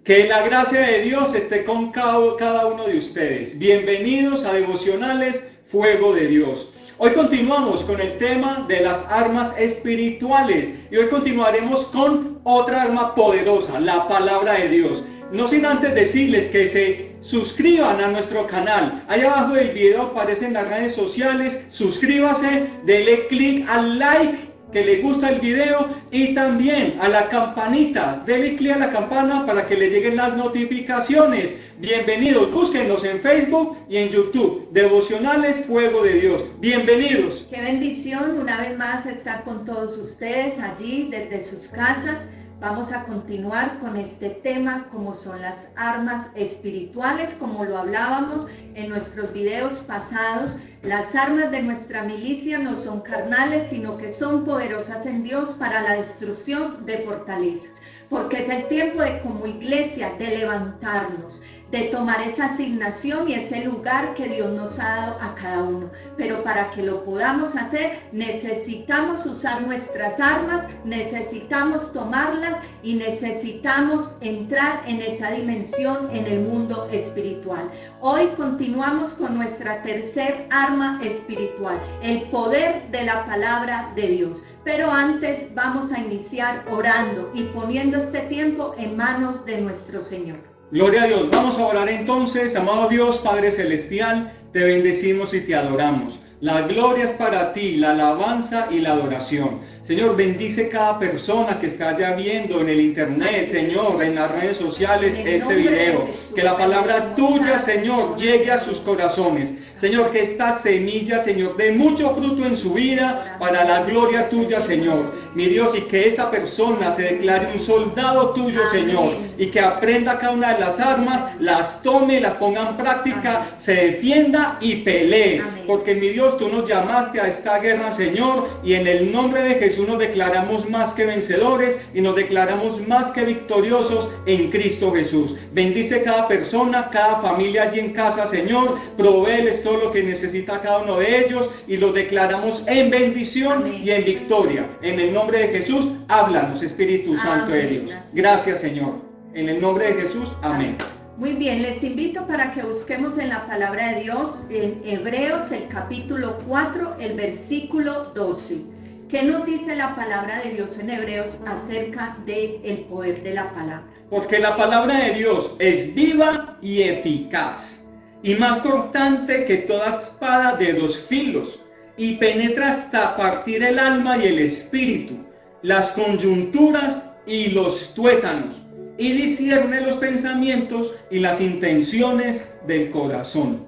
Que la gracia de Dios esté con cada uno de ustedes. Bienvenidos a Devocionales Fuego de Dios. Hoy continuamos con el tema de las armas espirituales y hoy continuaremos con otra arma poderosa, la palabra de Dios. No sin antes decirles que se suscriban a nuestro canal. Ahí abajo del video aparecen las redes sociales. Suscríbase, dele click al like que le gusta el video y también a la campanita, dele clic a la campana para que le lleguen las notificaciones. Bienvenidos, búsquenos en Facebook y en YouTube, Devocionales Fuego de Dios. Bienvenidos. Qué bendición una vez más estar con todos ustedes allí desde sus casas. Vamos a continuar con este tema, como son las armas espirituales, como lo hablábamos en nuestros videos pasados. Las armas de nuestra milicia no son carnales, sino que son poderosas en Dios para la destrucción de fortalezas. Porque es el tiempo de, como iglesia, de levantarnos, de tomar esa asignación y ese lugar que Dios nos ha dado a cada uno. Pero para que lo podamos hacer, necesitamos usar nuestras armas, necesitamos tomarlas y necesitamos entrar en esa dimensión en el mundo espiritual. Hoy continuamos con nuestra tercer arma espiritual, el poder de la palabra de Dios. Pero antes vamos a iniciar orando y poniendo este tiempo en manos de nuestro Señor. Gloria a Dios. Vamos a orar entonces. Amado Dios, Padre Celestial, te bendecimos y te adoramos. La gloria es para ti, la alabanza y la adoración. Señor, bendice cada persona que está ya viendo en el internet, Señor, en las redes sociales este video. Que la palabra tuya, Señor, llegue a sus corazones. Señor, que esta semilla, Señor, dé mucho fruto en su vida para la gloria tuya, Señor. Mi Dios, y que esa persona se declare un soldado tuyo, Señor, y que aprenda cada una de las armas, las tome, las ponga en práctica, se defienda y pelee. Porque, mi Dios, tú nos llamaste a esta guerra, Señor, y en el nombre de Jesús nos declaramos más que vencedores y nos declaramos más que victoriosos en Cristo Jesús. Bendice cada persona, cada familia allí en casa, Señor. Provéeles todo lo que necesita cada uno de ellos y los declaramos en bendición y en victoria. En el nombre de Jesús, háblanos, Espíritu Santo de Dios. Gracias, Señor. En el nombre de Jesús, amén. Muy bien, les invito para que busquemos en la palabra de Dios, en Hebreos, el capítulo 4, el versículo 12. ¿Qué nos dice la palabra de Dios en Hebreos acerca del poder de la palabra? Porque la palabra de Dios es viva y eficaz, y más cortante que toda espada de dos filos, y penetra hasta partir el alma y el espíritu, las coyunturas y los tuétanos, y discierne los pensamientos y las intenciones del corazón.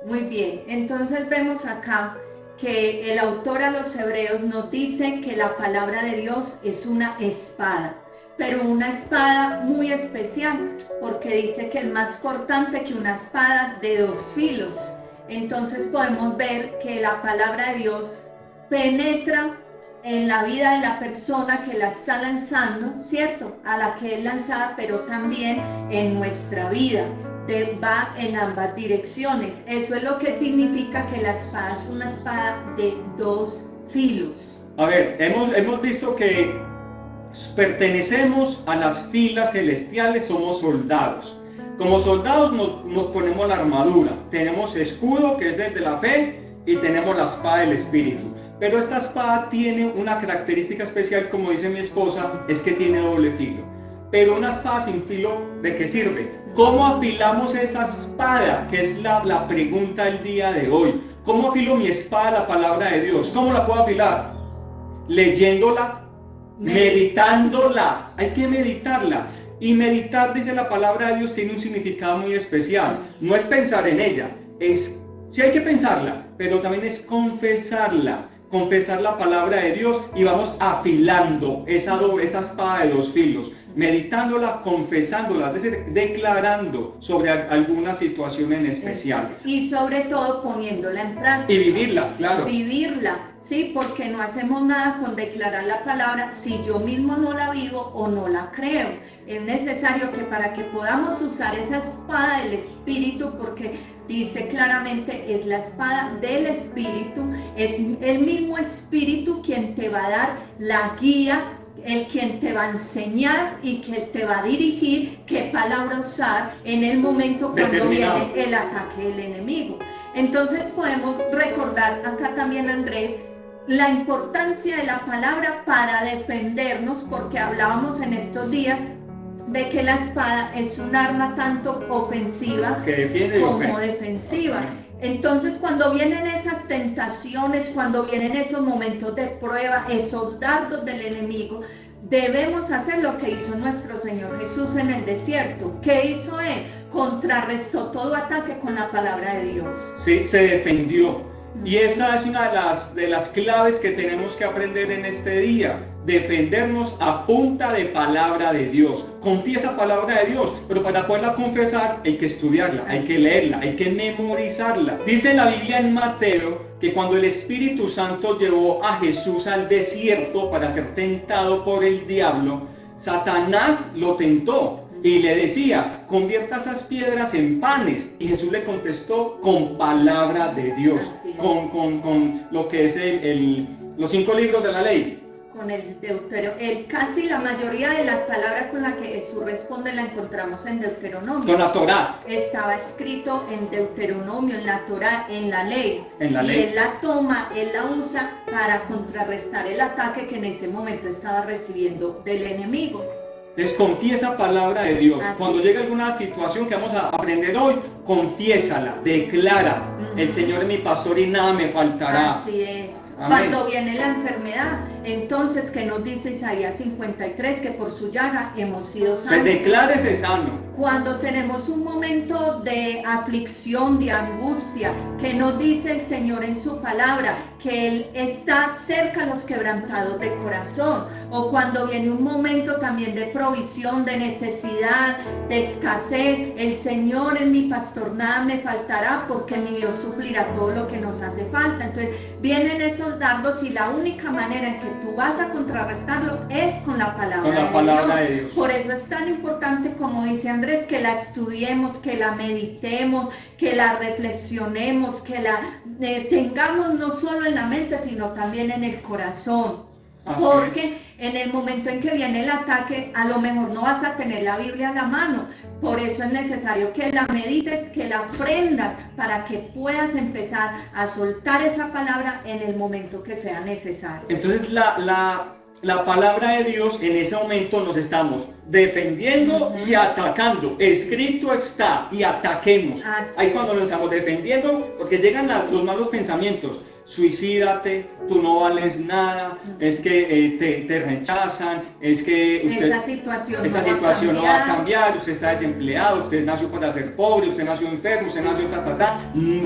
Muy bien, entonces vemos acá que el autor a los hebreos nos dice que la palabra de Dios es una espada, pero una espada muy especial, porque dice que es más cortante que una espada de dos filos. Entonces podemos ver que la palabra de Dios penetra en la vida de la persona que la está lanzando, ¿cierto? A la que es lanzada, pero también en nuestra vida. Va en ambas direcciones. Eso es lo que significa que la espada es una espada de dos filos. A ver, hemos visto que pertenecemos a las filas celestiales, somos soldados. Como soldados nos ponemos la armadura, tenemos escudo que es desde la fe y tenemos la espada del Espíritu. Pero esta espada tiene una característica especial, como dice mi esposa, es que tiene doble filo. Pero una espada sin filo, ¿de qué sirve? ¿Cómo afilamos esa espada? Que es la pregunta del día de hoy. ¿Cómo afilo mi espada, la palabra de Dios? ¿Cómo la puedo afilar? Leyéndola, meditándola. Hay que meditarla. Y meditar, dice la palabra de Dios, tiene un significado muy especial. No es pensar en ella, sí hay que pensarla, pero también es confesarla. Confesar la palabra de Dios y vamos afilando esa espada de dos filos, meditándola, confesándola, es decir, declarando sobre alguna situación en especial. Y sobre todo poniéndola en práctica. Y vivirla, claro. Vivirla, sí, porque no hacemos nada con declarar la palabra si yo mismo no la vivo o no la creo. Es necesario que para que podamos usar esa espada del Espíritu, porque dice claramente es la espada del Espíritu, es el mismo Espíritu quien te va a dar la guía el quien te va a enseñar y que te va a dirigir qué palabra usar en el momento cuando viene el ataque del enemigo. Entonces podemos recordar acá también, Andrés, la importancia de la palabra para defendernos, porque hablábamos en estos días de que la espada es un arma tanto ofensiva como defensiva. Entonces, cuando vienen esas tentaciones, cuando vienen esos momentos de prueba, esos dardos del enemigo, debemos hacer lo que hizo nuestro Señor Jesús en el desierto. ¿Qué hizo Él? Contrarrestó todo ataque con la palabra de Dios. Sí, se defendió. Y esa es una de las claves que tenemos que aprender en este día. Defendernos a punta de palabra de Dios. Confiesa palabra de Dios, pero para poderla confesar hay que estudiarla, hay que leerla, hay que memorizarla. Dice la Biblia en Mateo que cuando el Espíritu Santo llevó a Jesús al desierto para ser tentado por el diablo, Satanás lo tentó y le decía, convierta esas piedras en panes. Y Jesús le contestó con palabra de Dios, con lo que es los 5 libros de la ley. Con el Deuteronomio, casi la mayoría de las palabras con las que Jesús responde la encontramos en Deuteronomio. Con la Torá. Estaba escrito en Deuteronomio, en la Torá, en la ley. En la ley. Y Él la toma, Él la usa para contrarrestar el ataque que en ese momento estaba recibiendo del enemigo. Entonces confiesa palabra de Dios. Así Cuando llegue alguna situación que vamos a aprender hoy, confiésala, declara. El Señor es mi pastor y nada me faltará. Así es. Amén. Cuando viene la enfermedad, entonces que nos dice Isaías 53, que por su llaga hemos sido sanos. Declárese sano. Cuando tenemos un momento de aflicción, de angustia, que nos dice el Señor en su palabra, que Él está cerca a los quebrantados de corazón. O cuando viene un momento también de provisión, de necesidad, de escasez, el Señor es mi pastor, nada me faltará, porque mi Dios suplirá todo lo que nos hace falta. Entonces vienen esos dardos y la única manera en que tú vas a contrarrestarlo es con la palabra de Dios. Por eso es tan importante, como dice Andrés, que la estudiemos, que la meditemos, que la reflexionemos, que la tengamos no solo en la mente, sino también en el corazón. Porque en el momento en que viene el ataque, a lo mejor no vas a tener la Biblia a la mano. Por eso es necesario que la medites, que la aprendas, para que puedas empezar a soltar esa palabra en el momento que sea necesario. Entonces la palabra de Dios, en ese momento nos estamos defendiendo y atacando. Escrito está, y ataquemos. Ahí es cuando nos estamos defendiendo, porque llegan los malos pensamientos. Suicídate, tú no vales nada, es que te rechazan, es que esa situación no va a cambiar, usted está desempleado, usted nació para ser pobre, usted nació enfermo, usted nació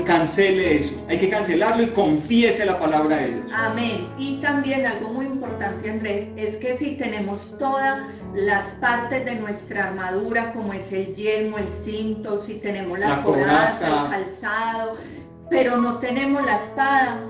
cancele eso, hay que cancelarlo y confiese la palabra de Dios. Amén. Y también algo muy importante, Andrés, es que si tenemos todas las partes de nuestra armadura, como es el yelmo, el cinto, si tenemos la coraza, el calzado, pero no tenemos la espada,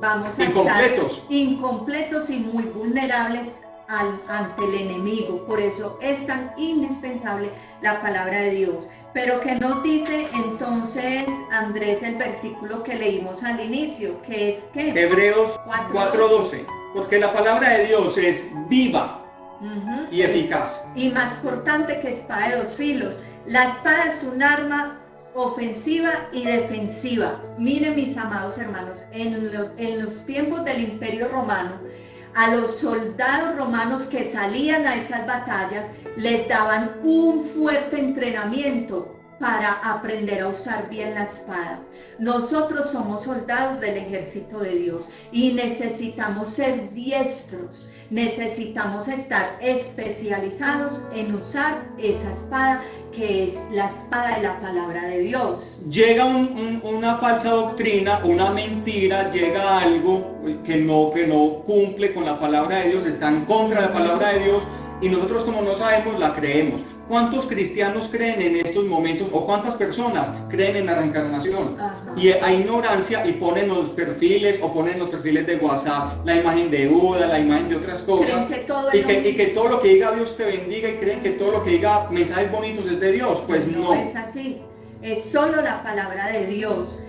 vamos a estar incompletos y muy vulnerables ante el enemigo. Por eso es tan indispensable la palabra de Dios. Pero ¿qué nos dice entonces, Andrés, el versículo que leímos al inicio? Que es ¿qué? Hebreos 4:12. Porque la palabra de Dios es viva y eficaz. Y más cortante que espada de 2 filos. La espada es un arma ofensiva y defensiva. Miren, mis amados hermanos, en los tiempos del Imperio Romano, a los soldados romanos que salían a esas batallas les daban un fuerte entrenamiento para aprender a usar bien la espada. Nosotros somos soldados del ejército de Dios y necesitamos ser diestros, necesitamos estar especializados en usar esa espada, que es la espada de la palabra de Dios. Llega una falsa doctrina, una mentira, llega algo que no cumple con la palabra de Dios, está en contra de la palabra de Dios, y nosotros, como no sabemos, la creemos. ¿Cuántos cristianos creen en estos momentos, o cuántas personas creen en la reencarnación? Y hay ignorancia, y ponen los perfiles, o ponen los perfiles de WhatsApp la imagen de Buda, la imagen de otras cosas, y que todo lo que diga Dios te bendiga, y creen que todo lo que diga mensajes bonitos es de Dios. Pues no es así, es solo la palabra de Dios.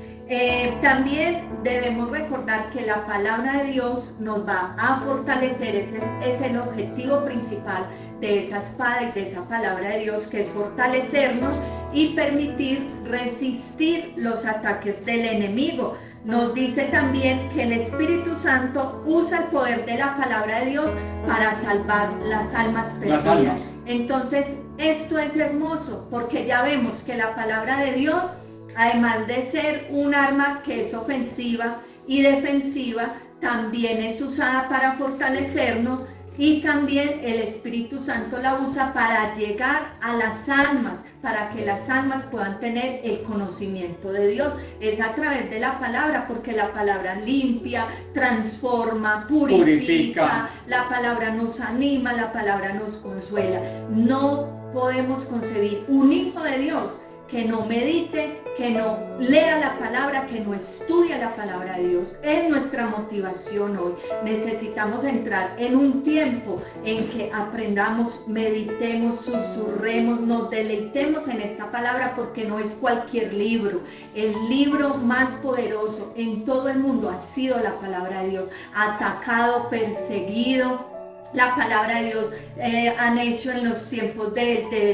También debemos recordar que la palabra de Dios nos va a fortalecer, ese es el objetivo principal de esa espada y de esa palabra de Dios, que es fortalecernos y permitir resistir los ataques del enemigo. Nos dice también que el Espíritu Santo usa el poder de la palabra de Dios para salvar las almas perdidas. Entonces, esto es hermoso porque ya vemos que la palabra de Dios, además de ser un arma que es ofensiva y defensiva, también es usada para fortalecernos, y también el Espíritu Santo la usa para llegar a las almas, para que las almas puedan tener el conocimiento de Dios. Es a través de la palabra, porque la palabra limpia, transforma, purifica, la palabra nos anima, la palabra nos consuela. No podemos concebir un hijo de Dios que no medite, que no lea la palabra, que no estudie la palabra de Dios. Es nuestra motivación hoy. Necesitamos entrar en un tiempo en que aprendamos, meditemos, susurremos, nos deleitemos en esta palabra, porque no es cualquier libro. El libro más poderoso en todo el mundo ha sido la palabra de Dios. Atacado, perseguido. La palabra de Dios han hecho en los tiempos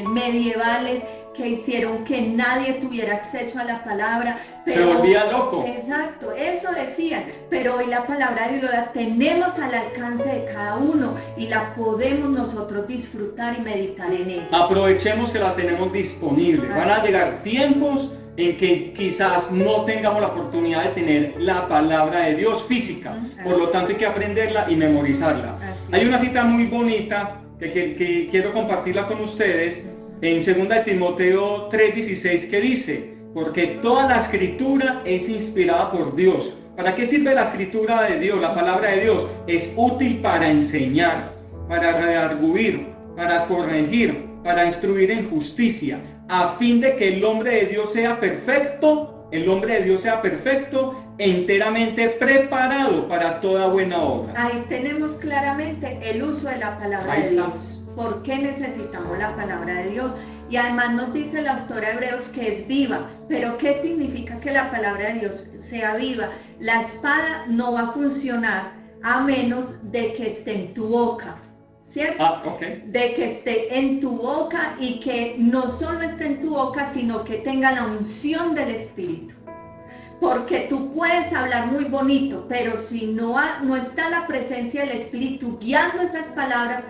medievales, que hicieron que nadie tuviera acceso a la palabra. Pero se volvía loco. Exacto, eso decían. Pero hoy la palabra de Dios la tenemos al alcance de cada uno y la podemos nosotros disfrutar y meditar en ella. Aprovechemos que la tenemos disponible. Van a llegar tiempos en que quizás no tengamos la oportunidad de tener la palabra de Dios física. Por lo tanto, hay que aprenderla y memorizarla. Hay una cita muy bonita que quiero compartirla con ustedes en 2 de Timoteo 3:16, que dice: porque toda la escritura es inspirada por Dios. ¿Para qué sirve la escritura de Dios, la palabra de Dios? Es útil para enseñar, para redarguir, para corregir, para instruir en justicia, a fin de que el hombre de Dios sea perfecto, enteramente preparado para toda buena obra. Ahí tenemos claramente el uso de la palabra de Dios. ¿Por qué necesitamos la palabra de Dios? Y además nos dice el autor de Hebreos que es viva. ¿Pero qué significa que la palabra de Dios sea viva? La espada no va a funcionar a menos de que esté en tu boca, ¿cierto? De que esté en tu boca, y que no solo esté en tu boca, sino que tenga la unción del Espíritu. Porque tú puedes hablar muy bonito, pero si no está la presencia del Espíritu guiando esas palabras,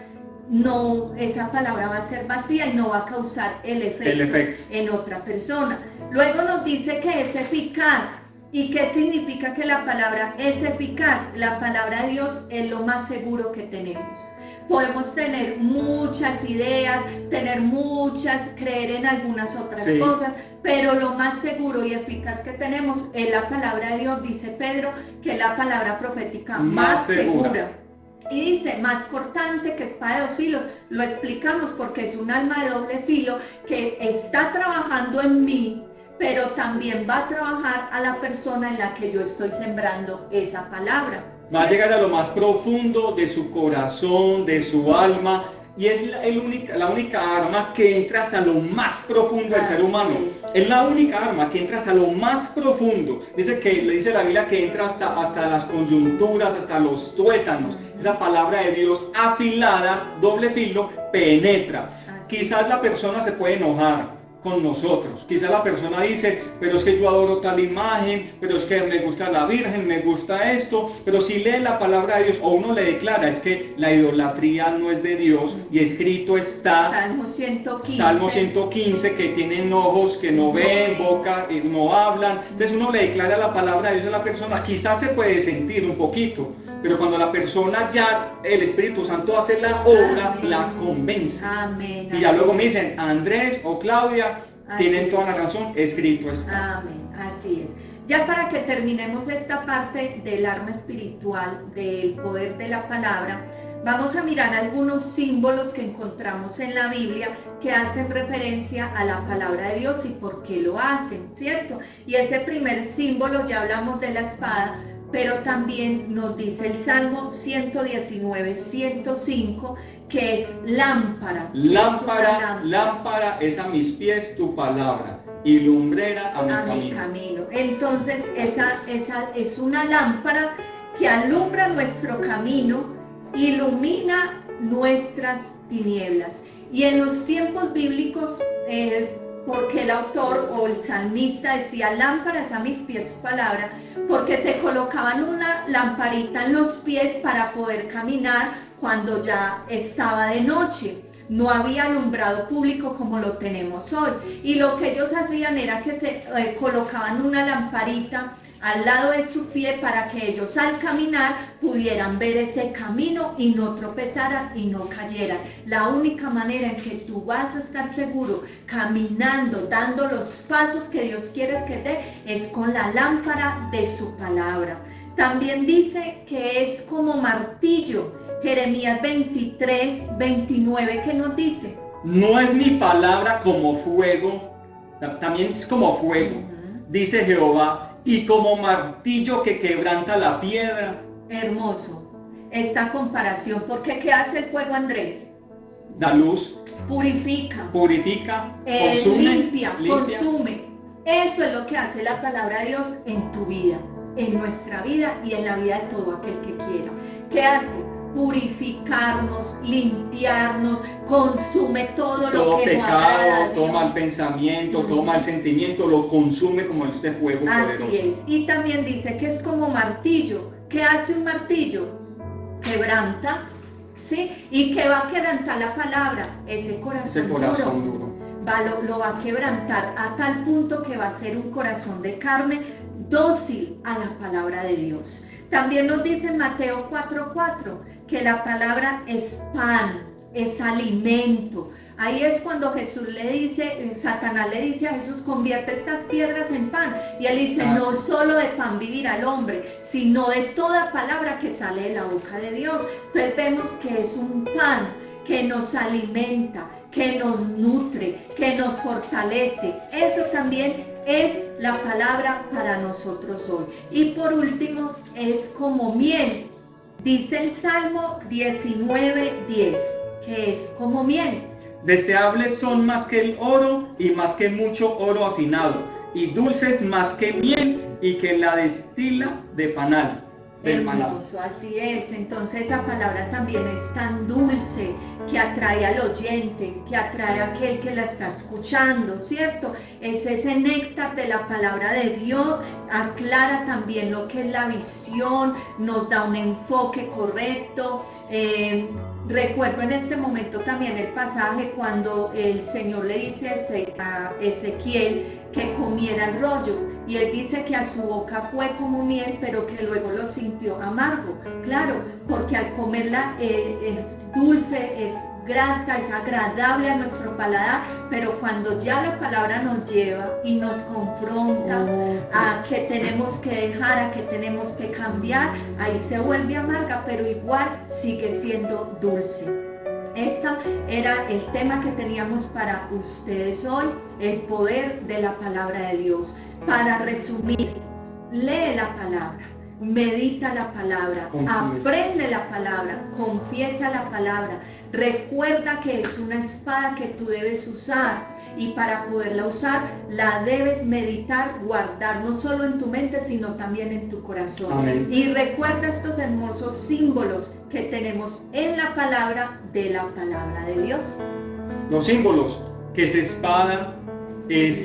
no, esa palabra va a ser vacía y no va a causar el efecto en otra persona. Luego nos dice que es eficaz. ¿Y qué significa que la palabra es eficaz? La palabra de Dios es lo más seguro que tenemos. Podemos tener muchas ideas, creer en algunas otras cosas, pero lo más seguro y eficaz que tenemos es la palabra de Dios. Dice Pedro que es la palabra profética más segura. Y dice, más cortante que espada de dos filos. Lo explicamos porque es un arma de doble filo que está trabajando en mí, pero también va a trabajar a la persona en la que yo estoy sembrando esa palabra. Va a llegar a lo más profundo de su corazón, de su alma, y es la única arma que entra hasta lo más profundo del ser humano. Es la única arma que entra hasta lo más profundo. Le dice la Biblia que entra hasta las coyunturas, hasta los tuétanos. Esa palabra de Dios afilada, doble filo, penetra. Quizás la persona se puede enojar con nosotros. Quizás la persona dice, pero es que yo adoro tal imagen, pero es que me gusta la Virgen, me gusta esto. Pero si lee la palabra de Dios, o uno le declara, es que la idolatría no es de Dios, y escrito está Salmo 115, que tienen ojos que no ven, boca que no hablan. Entonces uno le declara la palabra de Dios a la persona, quizás se puede sentir un poquito, pero cuando la persona ya, el Espíritu Santo hace la obra, la convence. Y ya luego me dicen, Andrés o Claudia, tienen toda la razón, escrito está. Amén, así es. Ya para que terminemos esta parte del arma espiritual, del poder de la palabra, vamos a mirar algunos símbolos que encontramos en la Biblia que hacen referencia a la palabra de Dios y por qué lo hacen, ¿cierto? Y ese primer símbolo, ya hablamos de la espada, pero también nos dice el Salmo 119, 105, que es lámpara. Lámpara es a mis pies tu palabra y lumbrera a mi camino. Entonces, esa es una lámpara que alumbra nuestro camino, ilumina nuestras tinieblas. Y en los tiempos bíblicos, porque el autor o el salmista decía, lámparas a mis pies su palabra, porque se colocaban una lamparita en los pies para poder caminar cuando ya estaba de noche. No había alumbrado público como lo tenemos hoy. Y lo que ellos hacían era que se colocaban una lamparita al lado de su pie para que ellos al caminar pudieran ver ese camino y no tropezaran y no cayeran. La única manera en que tú vas a estar seguro caminando, dando los pasos que Dios quiere que dé, es con la lámpara de su palabra. También dice que es como martillo. Jeremías 23, 29, ¿qué nos dice? No es mi palabra como fuego, también es como fuego, dice Jehová, y como martillo que quebranta la piedra. Hermoso esta comparación, porque ¿qué hace el fuego, Andrés? Da luz, purifica, consume, limpia, consume. Eso es lo que hace la palabra de Dios en tu vida, en nuestra vida y en la vida de todo aquel que quiera. ¿Qué hace? Purificarnos, limpiarnos, consume todo lo que pecado, no agrada a Dios. Toma el pensamiento, toma el sentimiento, lo consume como este fuego poderoso. Así es. Y también dice que es como martillo. ¿Qué hace un martillo? Quebranta, ¿sí? ¿Y qué va a quebrantar la palabra? Ese corazón duro. Lo va a quebrantar a tal punto que va a ser un corazón de carne dócil a la palabra de Dios. También nos dice en Mateo 4:4 que la palabra es pan, es alimento. Ahí es cuando Jesús le dice, Satanás le dice a Jesús, convierte estas piedras en pan. Y él dice, no solo de pan vivirá el hombre, sino de toda palabra que sale de la boca de Dios. Entonces vemos que es un pan que nos alimenta, que nos nutre, que nos fortalece. Eso también es la palabra para nosotros hoy. Y por último, es como miel. Dice el Salmo 19:10, que es como miel. Deseables son más que el oro y más que mucho oro afinado, y dulces más que miel y que la destila de panal. Hermoso, así es. Entonces esa palabra también es tan dulce que atrae al oyente, que atrae a aquel que la está escuchando, ¿cierto? Es ese néctar de la palabra de Dios, aclara también lo que es la visión, nos da un enfoque correcto. Recuerdo en este momento también el pasaje cuando el Señor le dice a Ezequiel que comiera el rollo, y él dice que a su boca fue como miel, pero que luego lo sintió amargo. Claro, porque al comerla es dulce, es grata, es agradable a nuestro paladar, pero cuando ya la palabra nos lleva y nos confronta a que tenemos que dejar, a que tenemos que cambiar, ahí se vuelve amarga, pero igual sigue siendo dulce. Este era el tema que teníamos para ustedes hoy, el poder de la palabra de Dios. Para resumir, lee la palabra, medita la palabra, aprende la palabra, confiesa la palabra, recuerda que es una espada que tú debes usar, y para poderla usar la debes meditar, guardar no solo en tu mente sino también en tu corazón. Amén. Y recuerda estos hermosos símbolos que tenemos en la palabra de Dios. Los símbolos, que es espada, es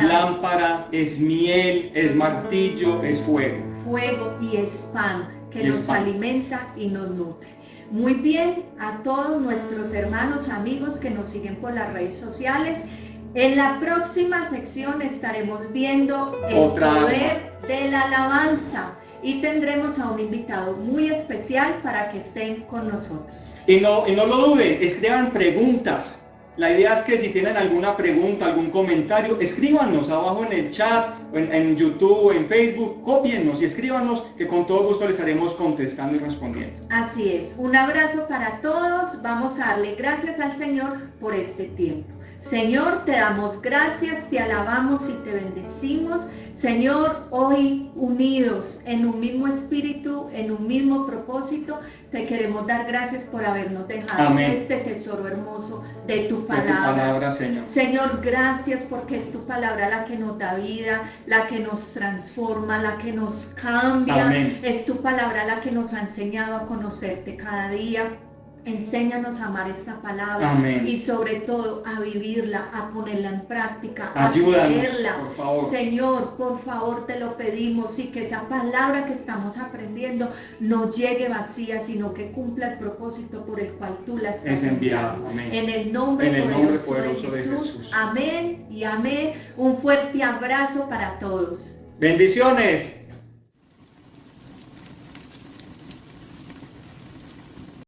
lámpara, es miel, es martillo, es fuego. Fuego y es pan que nos alimenta y nos nutre. Muy bien, a todos nuestros hermanos, amigos que nos siguen por las redes sociales. En la próxima sección estaremos viendo el poder de la alabanza y tendremos a un invitado muy especial para que estén con nosotros. Y no lo duden, escriban preguntas. La idea es que si tienen alguna pregunta, algún comentario, escríbanos abajo en el chat, en YouTube, en Facebook, cópiennos y escríbanos, que con todo gusto les estaremos contestando y respondiendo. Así es, un abrazo para todos, vamos a darle gracias al Señor por este tiempo. Señor, te damos gracias, te alabamos y te bendecimos. Señor, hoy unidos en un mismo espíritu, en un mismo propósito, te queremos dar gracias por habernos dejado Amén. este tesoro hermoso de tu De tu palabra. palabra, Señor. Señor, gracias porque es tu palabra la que nos da vida, la que nos transforma, la que nos cambia. Amén. Es tu palabra la que nos ha enseñado a conocerte cada día. Enséñanos a amar esta palabra. Amén. Y sobre todo a vivirla, a ponerla en práctica, Ayúdanos, a creerla. por favor. Señor, por favor te lo pedimos, y que esa palabra que estamos aprendiendo no llegue vacía, sino que cumpla el propósito por el cual tú la estás Es enviada. enviando. Amén. En el nombre, En el nombre poderoso, poderoso de de Jesús. Jesús. Amén y amén. Un fuerte abrazo para todos. Bendiciones.